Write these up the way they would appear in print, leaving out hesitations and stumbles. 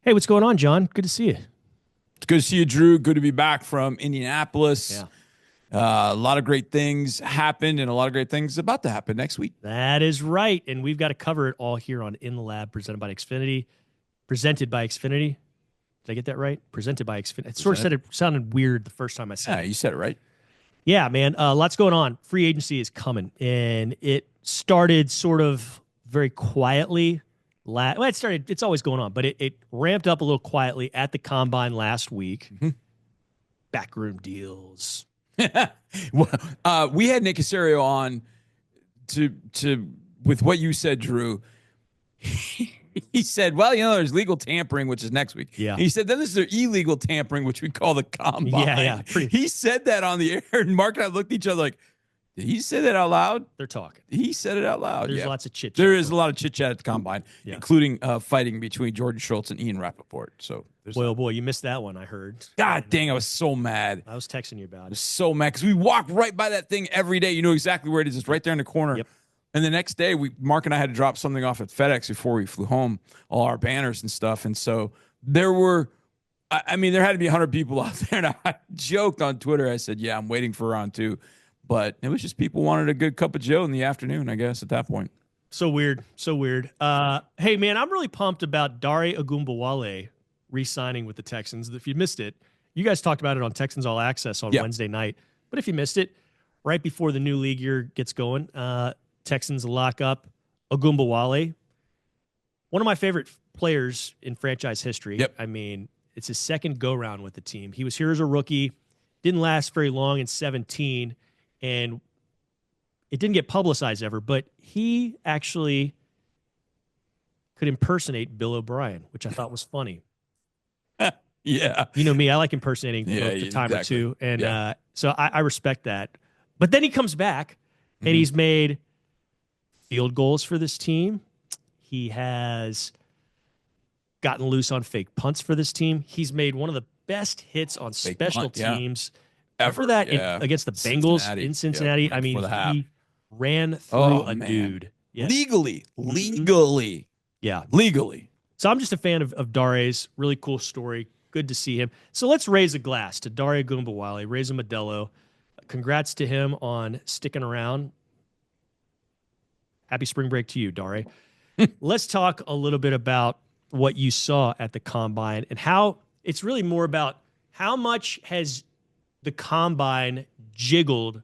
Hey, what's going on, John? Good to see you. It's good to see you, Drew. Good to be back from Indianapolis. Yeah. A lot of great things happened and a lot of great things about to happen next week. That is right. And we've got to cover it all here on In the Lab, presented by Xfinity. Presented by Xfinity. Did I get that right? Presented by Xfinity. It sort of sounded weird the first time I said Yeah, it. you said it right. Yeah, man. Lots going on. Free agency is coming. And it started sort of very quietly. It's always going on, but it ramped up a little quietly at the Combine last week. Mm-hmm. Backroom deals. Well, we had Nick Casario on to with what you said, Drew. He said, well, there's legal tampering, which is next week. Yeah. And he said, then there's illegal tampering, which we call the Combine. Yeah. He said that on the air, and Mark and I looked at each other like, did he say that out loud? They're talking. He said it out loud. There's lots of chit-chat. There is a lot of chit-chat at the Combine, including fighting between Jordan Schultz and Ian Rappaport. So, boy, you missed that one, I heard. God dang, I was so mad. I was texting you about it. I was so mad because we walk right by that thing every day. You know exactly where it is. It's right there in the corner. Yep. And the next day, Mark and I had to drop something off at FedEx before we flew home, all our banners and stuff. And so there had to be 100 people out there. And I joked on Twitter. I said, yeah, I'm waiting for round two. But it was just people wanted a good cup of Joe in the afternoon, I guess, at that point. So weird. Hey, man, I'm really pumped about Dare Ogunbowale re-signing with the Texans. If you missed it, you guys talked about it on Texans All Access on Wednesday night. But if you missed it, right before the new league year gets going, Texans lock up Ogunbowale, one of my favorite players in franchise history. Yep. I mean, it's his second go-round with the team. He was here as a rookie, didn't last very long in 2017, and it didn't get publicized ever, but he actually could impersonate Bill O'Brien, which I thought was funny. Yeah. You know me, I like impersonating folks a time or two, and so I respect that. But then he comes back, and he's made field goals for this team. He has gotten loose on fake punts for this team. He's made one of the best hits on special teams ever. That against the Bengals in Cincinnati. Yeah, I mean, he ran through a dude. Yeah. Legally. Yeah. Legally. So I'm just a fan of Dare's. Really cool story. Good to see him. So let's raise a glass to Dare Ogunbowale, raise a Modelo. Congrats to him on sticking around. Happy spring break to you, Dare. Let's talk a little bit about what you saw at the Combine and how it's really more about how much has the Combine jiggled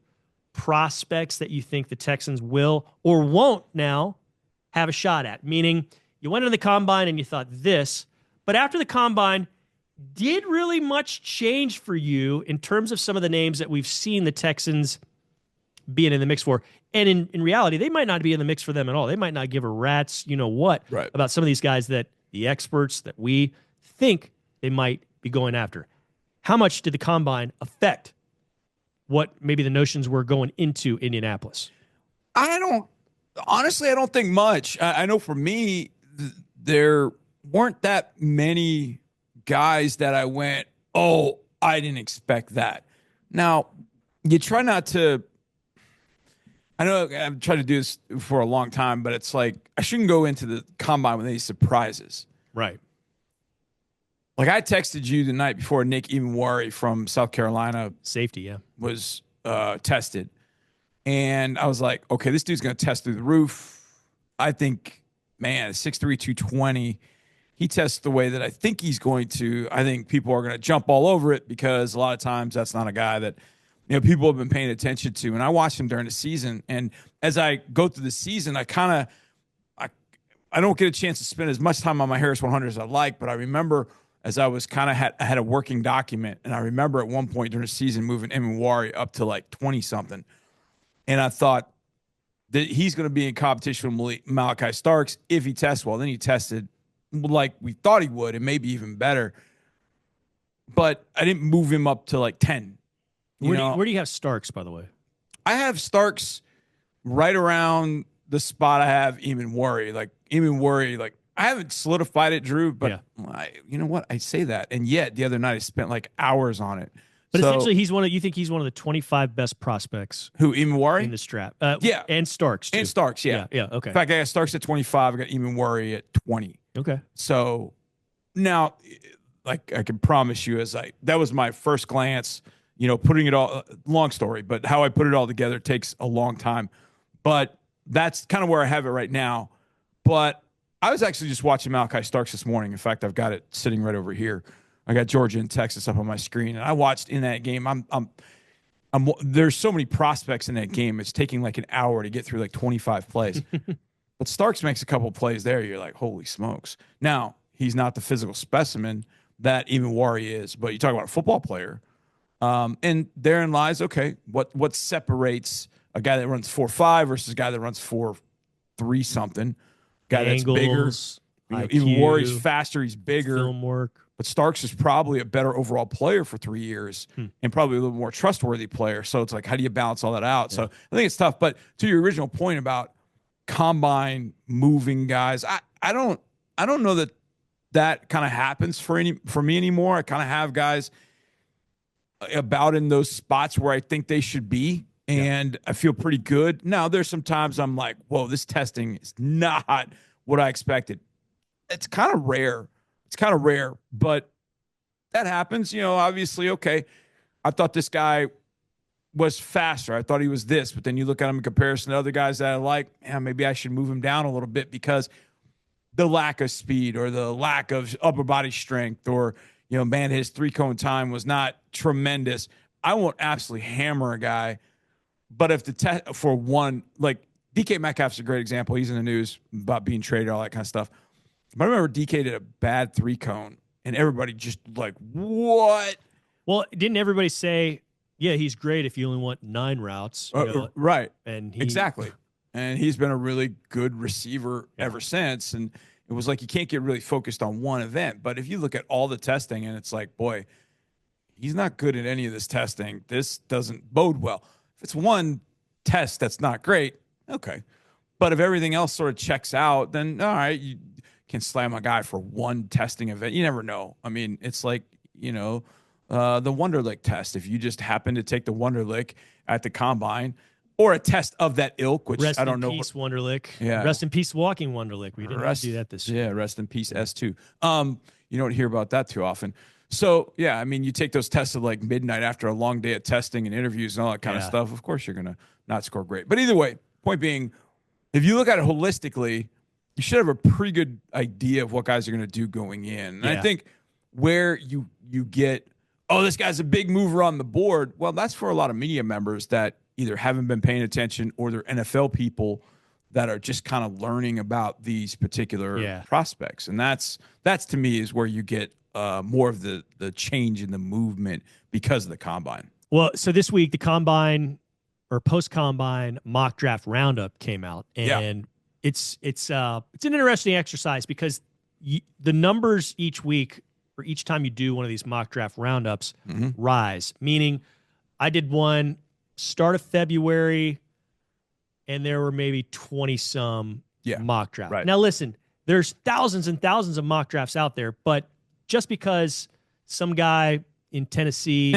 prospects that you think the Texans will or won't now have a shot at. Meaning you went into the Combine and you thought this, but after the Combine, did really much change for you in terms of some of the names that we've seen the Texans being in the mix for? And in reality, they might not be in the mix for them at all. They might not give a rat's what about some of these guys that the experts that we think they might be going after. How much did the Combine affect what maybe the notions were going into Indianapolis? I don't think much. I know for me, there weren't that many guys that I went, oh, I didn't expect that. Now, you try not to, I know I've tried to do this for a long time, but it's like I shouldn't go into the Combine with any surprises. Right. Like I texted you the night before Nick Ogunbowale from South Carolina. Safety, was tested. And I was like, okay, this dude's going to test through the roof. I think, man, 6'3", 220. He tests the way that I think he's going to. I think people are going to jump all over it because a lot of times that's not a guy that people have been paying attention to. And I watched him during the season. And as I go through the season, I don't get a chance to spend as much time on my Harris 100 as I like. But I remember as I was I had a working document. And I remember at one point during the season moving Ogunbowale up to like 20-something. And I thought that he's going to be in competition with Malachi Starks if he tests well. Then he tested like we thought he would, and maybe even better. But I didn't move him up to like 10. Where do you have Starks, by the way? I have Starks right around the spot I have Ogunbowale. Like Ogunbowale, like I haven't solidified it, Drew, but you know what? I say that. And yet the other night I spent like hours on it. But essentially you think he's one of the 25 best prospects. Who, Ogunbowale? In this draft. Yeah. And Starks, too. And Starks, yeah. Yeah, okay. In fact, I got Starks at 25. I got Ogunbowale at 20. Okay. So Now, like I can promise you, that was my first glance, putting it all, long story, but how I put it all together takes a long time. But that's kind of where I have it right now. But I was actually just watching Malachi Starks this morning. In fact, I've got it sitting right over here. I got Georgia and Texas up on my screen, and I watched in that game. There's so many prospects in that game. It's taking like an hour to get through like 25 plays. But Starks makes a couple of plays there. You're like, holy smokes. Now, he's not the physical specimen that even Wari is, but you talk about a football player. And therein lies, okay, what separates a guy that runs 4.5 versus a guy that runs 4.3 something? Guy Angles, that's bigger. IQ, Even Wari's faster, he's bigger. Film work. But Starks is probably a better overall player for 3 years and probably a little more trustworthy player. So it's like, how do you balance all that out? Yeah. So I think it's tough. But to your original point about combine moving guys, I don't know that kind of happens for me anymore. I kind of have guys about in those spots where I think they should be, and I feel pretty good. Now, there's some times I'm like, whoa, this testing is not what I expected. It's kind of rare. But that happens. Obviously, okay, I thought this guy was faster. I thought he was this, but then you look at him in comparison to other guys that I like, maybe I should move him down a little bit because the lack of speed or the lack of upper body strength or, his 3-cone time was not tremendous. I won't absolutely hammer a guy, but if the test for one, like DK Metcalf's a great example. He's in the news about being traded, all that kind of stuff. But I remember DK did a bad 3-cone and everybody just like, what? Well, didn't everybody say, yeah, he's great if you only want 9 routes? Right. And exactly. And he's been a really good receiver ever since. And it was like you can't get really focused on one event. But if you look at all the testing and it's like, boy, he's not good at any of this testing. This doesn't bode well. If it's one test that's not great, okay. But if everything else sort of checks out, then all right, you can slam a guy for one testing event. You never know. I mean, it's like, the Wonderlic test. If you just happen to take the Wonderlic at the combine, or a test of that ilk, which rest I don't know. Rest in peace, Wonderlic. Yeah. Rest in peace, Walking Wonderlic. We didn't do that this year. Yeah, rest in peace, S2. You don't hear about that too often. So, yeah, I mean, you take those tests at like midnight after a long day of testing and interviews and all that kind of stuff. Of course, you're going to not score great. But either way, point being, if you look at it holistically, you should have a pretty good idea of what guys are going to do going in. And I think where you get, oh, this guy's a big mover on the board, well, that's for a lot of media members that either haven't been paying attention or they're NFL people that are just kind of learning about these particular prospects. And that's to me is where you get more of the change in the movement because of the combine. Well, so this week the combine or post-combine mock draft roundup came out, and it's an interesting exercise because the numbers each week or each time you do one of these mock draft roundups rise. Meaning, I did one start of February, and there were maybe 20-some mock drafts. Right. Now, listen, there's thousands and thousands of mock drafts out there, but just because some guy in Tennessee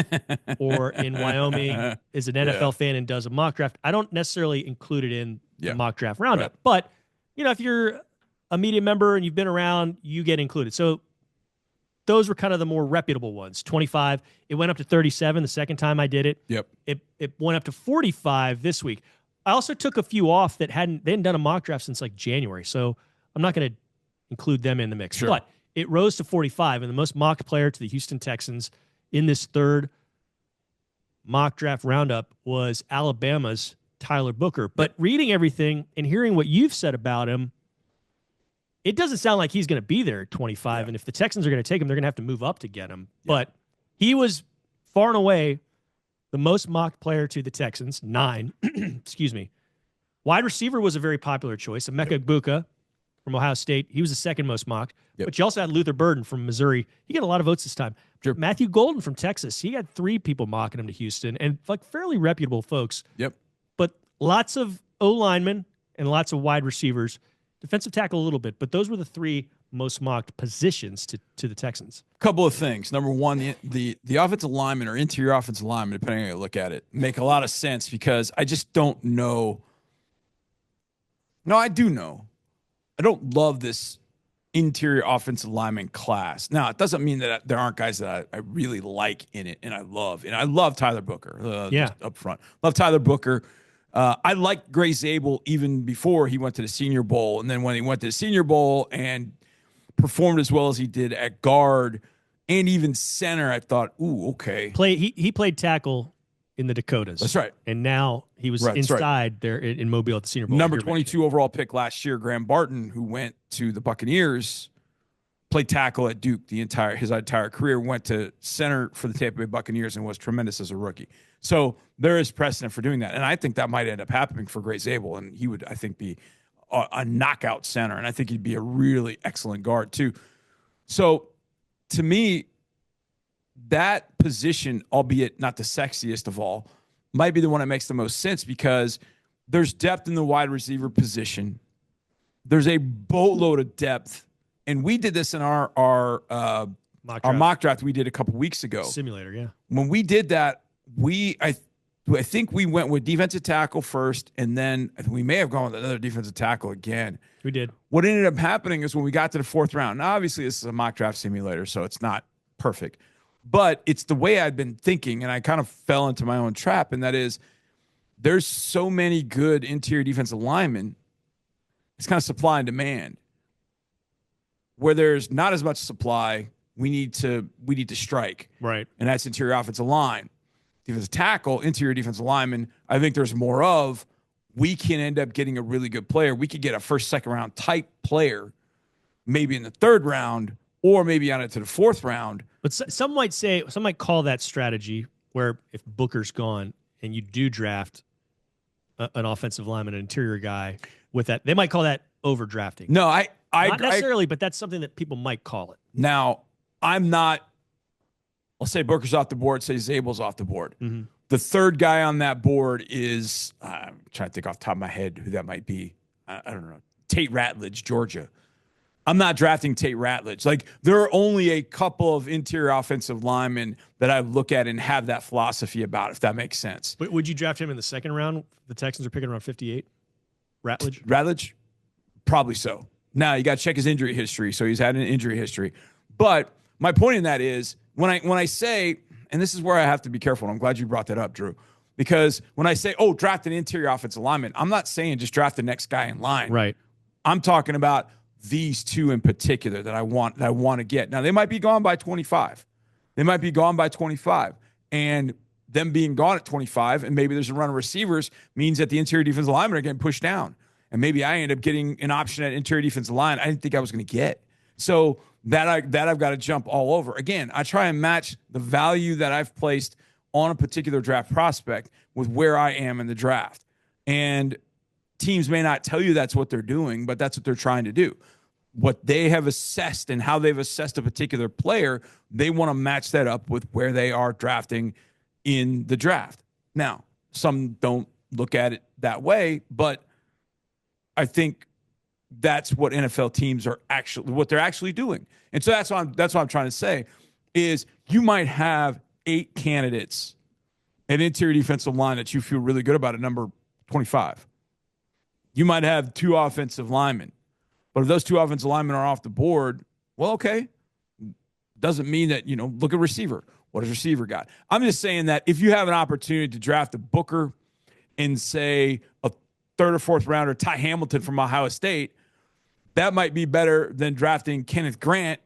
or in Wyoming is an NFL fan and does a mock draft, I don't necessarily include it in the mock draft roundup. Right. But, if you're a media member and you've been around, you get included. So those were kind of the more reputable ones. 25. It went up to 37 the second time I did it. Yep. It went up to 45 this week. I also took a few off that they hadn't done a mock draft since like January. So I'm not going to include them in the mix. Sure. But it rose to 45, and the most mocked player to the Houston Texans in this third mock draft roundup was Alabama's Tyler Booker. But reading everything and hearing what you've said about him, it doesn't sound like he's going to be there at 25. And if the Texans are going to take him, they're going to have to move up to get him. But he was far and away the most mocked player to the Texans, 9. Excuse me. Wide receiver was a very popular choice. Emeka Egbuka from Ohio State, he was the second most mocked. But you also had Luther Burden from Missouri. He got a lot of votes this time. Sure. Matthew Golden from Texas, he had 3 people mocking him to Houston, and like fairly reputable folks. Yep. But lots of O-linemen and lots of wide receivers. Defensive tackle a little bit, but those were the 3 most mocked positions to the Texans. Couple of things. Number one, the offensive lineman or interior offensive lineman, depending on how you look at it, make a lot of sense because I just don't know. No, I do know. I don't love this interior offensive lineman class. Now, it doesn't mean that there aren't guys that I really like in it and I love. And I love Tyler Booker, just up front. Love Tyler Booker. I liked Gray Zabel even before he went to the Senior Bowl. And then when he went to the Senior Bowl and performed as well as he did at guard and even center, I thought, ooh, okay. He played tackle in the Dakotas. That's right. And now he was inside there in Mobile at the Senior Bowl. Number 22 overall pick last year, Graham Barton, who went to the Buccaneers, played tackle at Duke his entire career, went to center for the Tampa Bay Buccaneers and was tremendous as a rookie. So there is precedent for doing that. And I think that might end up happening for Gray Zabel. And he would, I think, be a knockout center. And I think he'd be a really excellent guard too. So to me, that position, albeit not the sexiest of all, might be the one that makes the most sense because there's depth in the wide receiver position. There's a boatload of depth. And we did this in our mock draft we did a couple weeks ago. Simulator, yeah. When we did that, I think we went with defensive tackle first, and then we may have gone with another defensive tackle again. We did. What ended up happening is when we got to the fourth round, now obviously this is a mock draft simulator, so it's not perfect. But it's the way I'd been thinking, and I kind of fell into my own trap, and that is there's so many good interior defensive linemen. It's kind of supply and demand. Where there's not as much supply, we need to strike. Right. And that's interior offensive line. Defensive tackle, interior defensive lineman, I think there's more of. We can end up getting a really good player. We could get a first, second round type player, maybe in the third round, or maybe on it to the fourth round. But some might call that strategy where if Booker's gone and you do draft an offensive lineman, an interior guy with that, they might call that overdrafting. No, not necessarily, but that's something that people might call it. Now, I'll say Booker's off the board, say Zabel's off the board. Mm-hmm. The third guy on that board is, I'm trying to think off the top of my head who that might be. I don't know. Tate Ratledge, Georgia. I'm not drafting Tate Ratledge. Like, there are only a couple of interior offensive linemen that I look at and have that philosophy about, if that makes sense. But would you draft him in the second round? The Texans are picking around 58. Ratledge? Ratledge? Probably so. Now, you got to check his injury history. So he's had an injury history. But my point in that is, when I say, and this is where I have to be careful, and I'm glad you brought that up, Drew, because when I say, draft an interior offensive lineman, I'm not saying just draft the next guy in line. Right. I'm talking about these two in particular that I want to get. Now, they might be gone by 25. And them being gone at 25, and maybe there's a run of receivers, means that the interior defensive linemen are getting pushed down. And maybe I end up getting an option at interior defensive line I didn't think I was going to get. So I've got to jump all over. Again, I try and match the value that I've placed on a particular draft prospect with where I am in the draft. And teams may not tell you that's what they're doing, but that's what they're trying to do. What they have assessed and how they've assessed a particular player, they want to match that up with where they are drafting in the draft. Now, some don't look at it that way, but I think that's what NFL teams are actually doing. And so that's what I'm trying to say is you might have 8 candidates at interior defensive line that you feel really good about at number 25. You might have 2 offensive linemen, but if those 2 offensive linemen are off the board, well, okay. Doesn't mean that, look at receiver. What has receiver got? I'm just saying that if you have an opportunity to draft a Booker and say a third or fourth rounder, Ty Hamilton from Ohio State, that might be better than drafting Kenneth Grant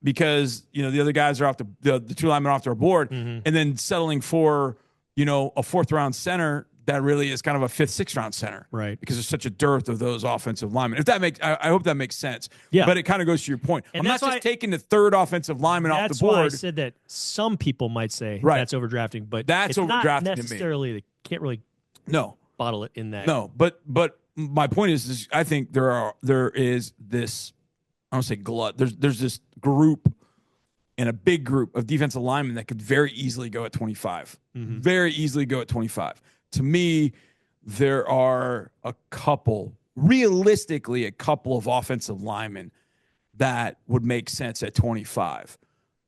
because, the other guys are off the 2 linemen off their board, and then settling for, a fourth round center that really is kind of a 5th, 6th round center. Right. Because there's such a dearth of those offensive linemen. I hope that makes sense. Yeah. But it kind of goes to your point. And I'm not just taking the third offensive lineman off the board. That's why I said that some people might say that's overdrafting, but that's it's overdrafting not necessarily, they can't really bottle it in that. No, but my point is I think there is this, I don't say glut. There's this group and a big group of defensive linemen that could very easily go at 25. Mm-hmm. Very easily go at 25. To me, there are realistically a couple of offensive linemen that would make sense at 25.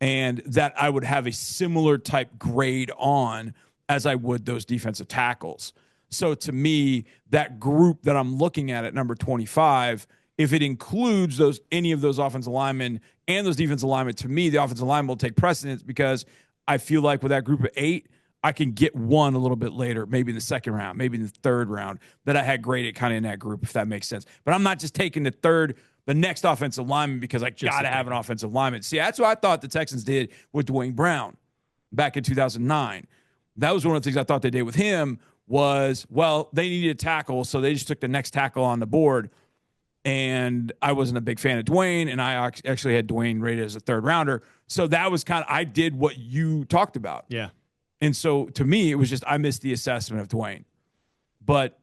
And that I would have a similar type grade on as I would those defensive tackles. So to me, that group that I'm looking at number 25 if it includes any of those offensive linemen and those defensive linemen, to me, the offensive linemen will take precedence because I feel like with that group of 8, I can get one a little bit later, maybe in the second round, maybe in the third round, that I had graded kind of in that group, if that makes sense. But I'm not just taking the next offensive lineman because I got to have an offensive lineman. See, that's what I thought the Texans did with Dwayne Brown back in 2009. That was one of the things I thought they did with him was, well, they needed a tackle, so they just took the next tackle on the board. And I wasn't a big fan of Dwayne, and I actually had Dwayne rated as a third rounder. So that was I did what you talked about. Yeah. And so to me, it was just I missed the assessment of Dwayne. But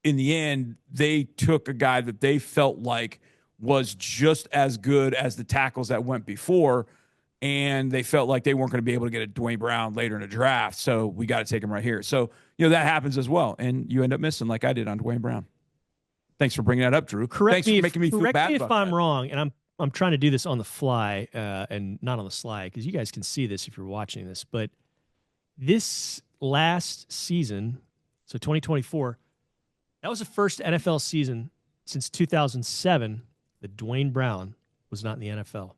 in the end, they took a guy that they felt like was just as good as the tackles that went before, and they felt like they weren't going to be able to get a Dwayne Brown later in the draft. So we got to take him right here. So, that happens as well. And you end up missing like I did on Dwayne Brown. Thanks for bringing that up, Drew. Correct me if I'm wrong, and I'm trying to do this on the fly and not on the slide because you guys can see this if you're watching this. But this last season, so 2024, that was the first NFL season since 2007 that Dwayne Brown was not in the NFL.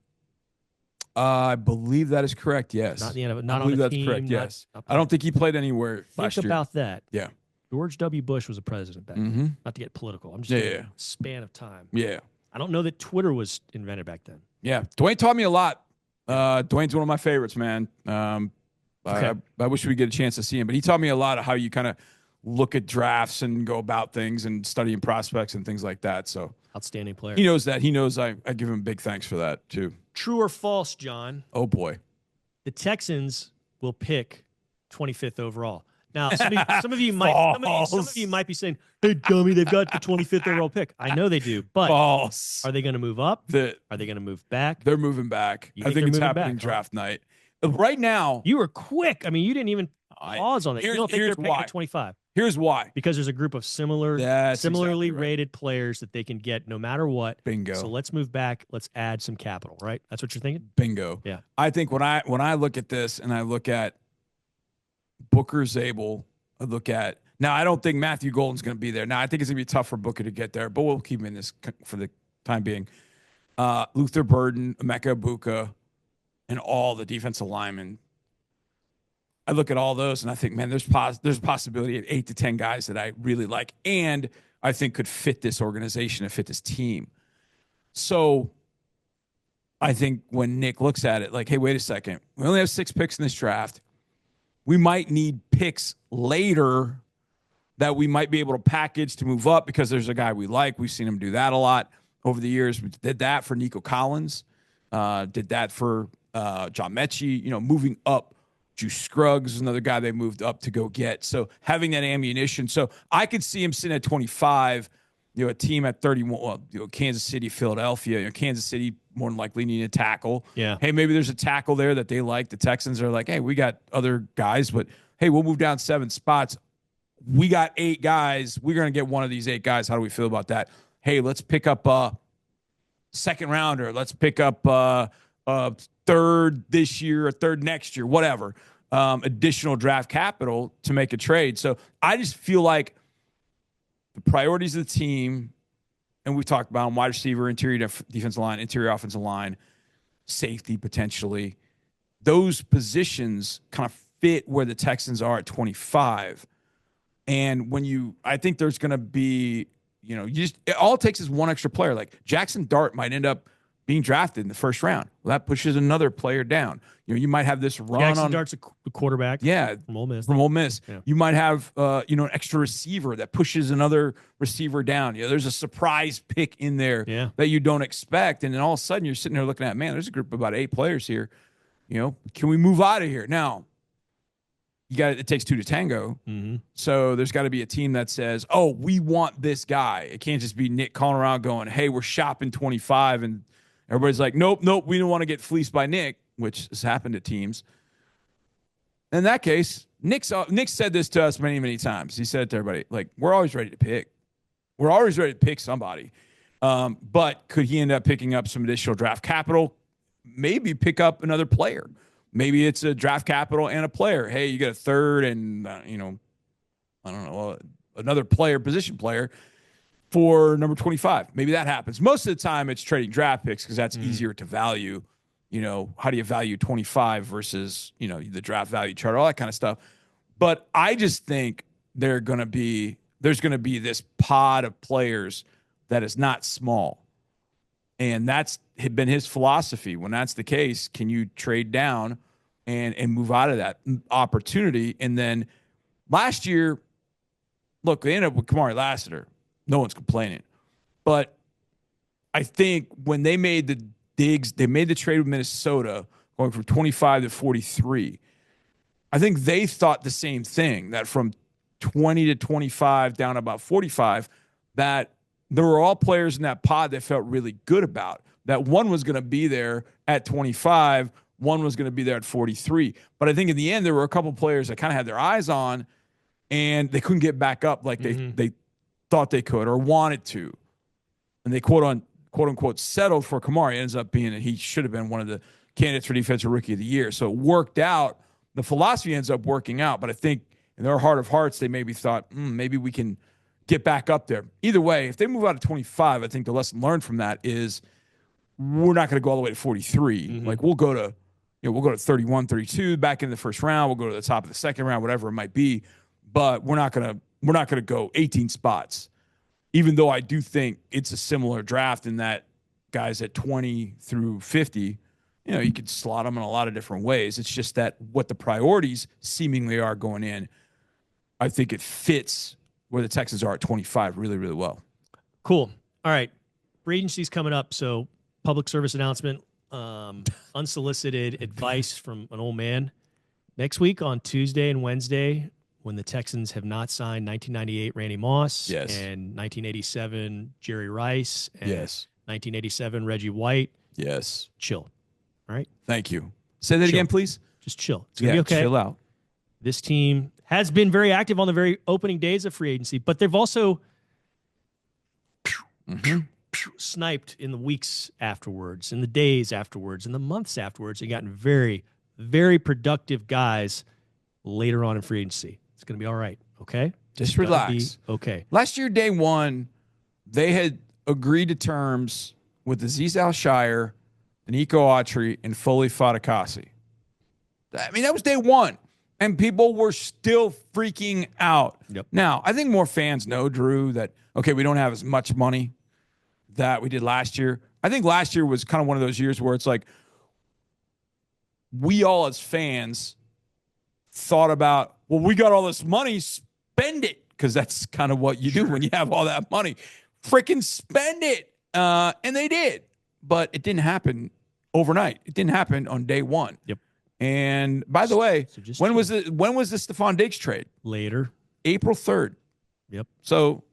I believe that is correct. Yes, not in the NFL. Not I on the believe team. That's correct. Yes, not I don't think he played anywhere last year. Think about that. Yeah. George W. Bush was a president back then. Not to get political. I'm just saying span of time. Yeah. I don't know that Twitter was invented back then. Yeah. Dwayne taught me a lot. Dwayne's one of my favorites, man. I wish we get a chance to see him, but he taught me a lot of how you kind of look at drafts and go about things and studying prospects and things like that. So outstanding player. He knows that. He knows I give him big thanks for that too. True or false, John? Oh boy. The Texans will pick 25th overall. Now, some of you might be saying, "Hey, dummy, they've got the 25th overall pick." I know they do, but false. Are they going to move up? Are they going to move back? They're moving back. I think it's happening draft night. Right now, you were quick. I mean, you didn't even pause on it. You don't think they're picking at 25? Here's why. Because there's a group of similarly rated players that they can get no matter what. Bingo. So let's move back. Let's add some capital. Right? That's what you're thinking. Bingo. Yeah. I think when I look at this and I look at Booker, Zabel, now I don't think Matthew Golden's going to be there. Now I think it's going to be tough for Booker to get there, but we'll keep him in this for the time being. Luther Burden, Emeka Egbuka, and all the defensive linemen. I look at all those and I think, man, there's a possibility of 8 to 10 guys that I really like and I think could fit this organization and fit this team. So I think when Nick looks at it, like, hey, wait a second, we only have 6 picks in this draft. We might need picks later that we might be able to package to move up because there's a guy we like. We've seen him do that a lot over the years. We did that for Nico Collins, did that for John Mechie, moving up. Juice Scruggs is another guy they moved up to go get. So having that ammunition. So I could see him sitting at 25, a team at 31, Kansas City, Philadelphia, Kansas City more than likely need a tackle. Yeah. Hey, maybe there's a tackle there that they like. The Texans are like, hey, we got other guys, but hey, we'll move down 7 spots. We got 8 guys. We're going to get one of these 8 guys. How do we feel about that? Hey, let's pick up a second rounder. Let's pick up a third this year, a third next year, whatever. Additional draft capital to make a trade. So I just feel like the priorities of the team, and we've talked about them, wide receiver, interior defensive line, interior offensive line, safety potentially. Those positions kind of fit where the Texans are at 25. And I think there's going to be, all it takes is one extra player. Like Jackson Dart might end up being drafted in the first round. Well, that pushes another player down. You might have this run Jackson Dart's a quarterback. Yeah, from Ole Miss. Yeah. You might have an extra receiver that pushes another receiver down. There's a surprise pick in there that you don't expect, and then all of a sudden you're sitting there looking at, man, there's a group of about 8 players here. Can we move out of here now? It takes 2 to tango. Mm-hmm. So there's got to be a team that says, oh, we want this guy. It can't just be Nick calling around going, hey, we're shopping 25, and everybody's like, nope, we don't want to get fleeced by Nick, which has happened to teams. In that case, Nick said this to us many, many times. He said it to everybody, like, we're always ready to pick. We're always ready to pick somebody. But could he end up picking up some additional draft capital? Maybe pick up another player. Maybe it's a draft capital and a player. Hey, you get a third and, I don't know, another player, position player. for number 25. Maybe that happens. Most of the time it's trading draft picks because that's easier to value. How do you value 25 versus, the draft value chart, all that kind of stuff. But I just think there's going to be this pod of players that is not small. And that's been his philosophy. When that's the case, can you trade down and move out of that opportunity? And then last year, look, they ended up with Kamari Lassiter. No one's complaining. But I think when they made the trade with Minnesota going from 25 to 43, I think they thought the same thing, that from 20 to 25 down to about 45, that there were all players in that pod they felt really good about. That one was going to be there at 25, one was going to be there at 43. But I think in the end, there were a couple players that kind of had their eyes on, and they couldn't get back up like they thought they could or wanted to. And they quote unquote settled for Kamari. It ends up being that he should have been one of the candidates for Defensive Rookie of the Year. So it worked out. The philosophy ends up working out. But I think in their heart of hearts, they maybe thought, maybe we can get back up there. Either way, if they move out of 25, I think the lesson learned from that is we're not going to go all the way to 43. Like we'll go to 31, 32 back in the first round. We'll go to the top of the second round, whatever it might be. But we're not going to go 18 spots. Even though I do think it's a similar draft in that guys at 20 through 50, you could slot them in a lot of different ways. It's just that what the priorities seemingly are going in, I think it fits where the Texans are at 25 really, really well. Cool. All right. Free agency's coming up, so public service announcement, unsolicited advice from an old man. Next week on Tuesday and Wednesday, when the Texans have not signed 1998 Randy Moss and 1987 Jerry Rice and 1987 Reggie White. Yes. Chill. All right? Than't you. Say that again, please. Just chill. It's going to be okay. Chill out. This team has been very active on the very opening days of free agency, but they've also sniped in the weeks afterwards, in the days afterwards, in the months afterwards, and gotten very, very productive guys later on in free agency. It's going to be all right, okay? Just relax. Okay. Last year, day one, they had agreed to terms with Azeez Al-Shire, Nico Autry, and Foley Fatukasi. I mean, that was day one, and people were still freaking out. Yep. Now, I think more fans know, Drew, that, okay, we don't have as much money that we did last year. I think last year was kind of one of those years where it's like we all as fans thought about, well, we got all this money, spend it, because that's kind of what you do when you have all that money. Freaking spend it. And they did. But it didn't happen overnight. It didn't happen on day one. Yep. And by the way, when was the Stephon Diggs trade? Later. April 3rd. Yep. So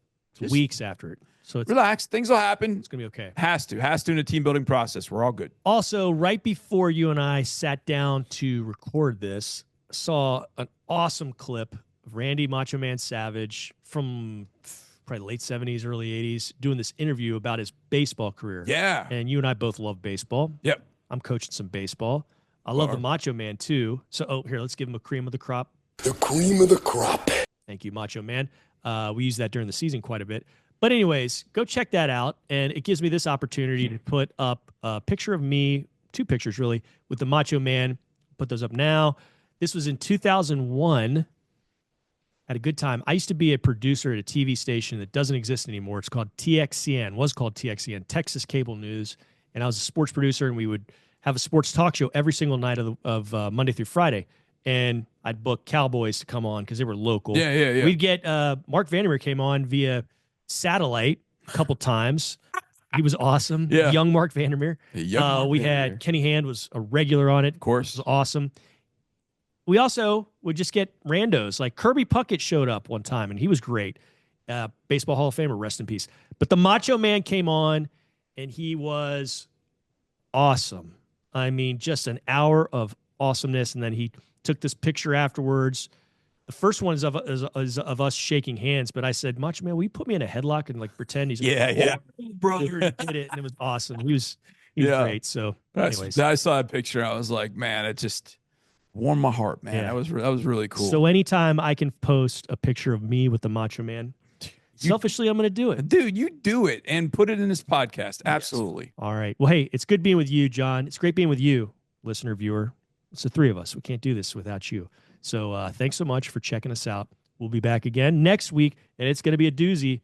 weeks after it. So it's relax. Things will happen. It's going to be okay. Has to in a team building process. We're all good. Also, right before you and I sat down to record this, saw an awesome clip of Randy Macho Man Savage from probably late 70s, early 80s, doing this interview about his baseball career. Yeah. And you and I both love baseball. Yep. I'm coaching some baseball. I love the Macho Man, too. So, here, let's give him a cream of the crop. The cream of the crop. Thank you, Macho Man. We use that during the season quite a bit. But anyways, go check that out. And it gives me this opportunity to put up a picture of me, two pictures really, with the Macho Man. Put those up now. This was in 2001. Had a good time. I used to be a producer at a TV station that doesn't exist anymore. It's called TXCN, was called TXCN, Texas Cable News. And I was a sports producer, and we would have a sports talk show every single night of Monday through Friday. And I'd book Cowboys to come on because they were local. Yeah. We'd get Mark Vandermeer came on via satellite a couple times. He was awesome. Yeah. Young Mark Vandermeer. We had Kenny Hand was a regular on it. Of course. It was awesome. We also would just get randos. Like Kirby Puckett showed up one time, and he was great. Baseball Hall of Famer, rest in peace. But the Macho Man came on, and he was awesome. I mean, just an hour of awesomeness, and then he took this picture afterwards. The first one is of us shaking hands, but I said, Macho Man, will you put me in a headlock and like pretend he's yeah. Oh, brother, did it, and it was awesome. He was great. So, anyways, I saw that picture. I was like, man, it just warmed my heart, man. Yeah. That was really cool. So anytime I can post a picture of me with the Macho Man, Selfishly, I'm going to do it. Dude, you do it and put it in this podcast. Absolutely. Yes. All right. Well, hey, it's good being with you, John. It's great being with you, listener, viewer. It's the three of us. We can't do this without you. So thanks so much for checking us out. We'll be back again next week, and it's going to be a doozy.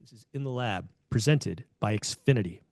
This is In the Lab, presented by Xfinity.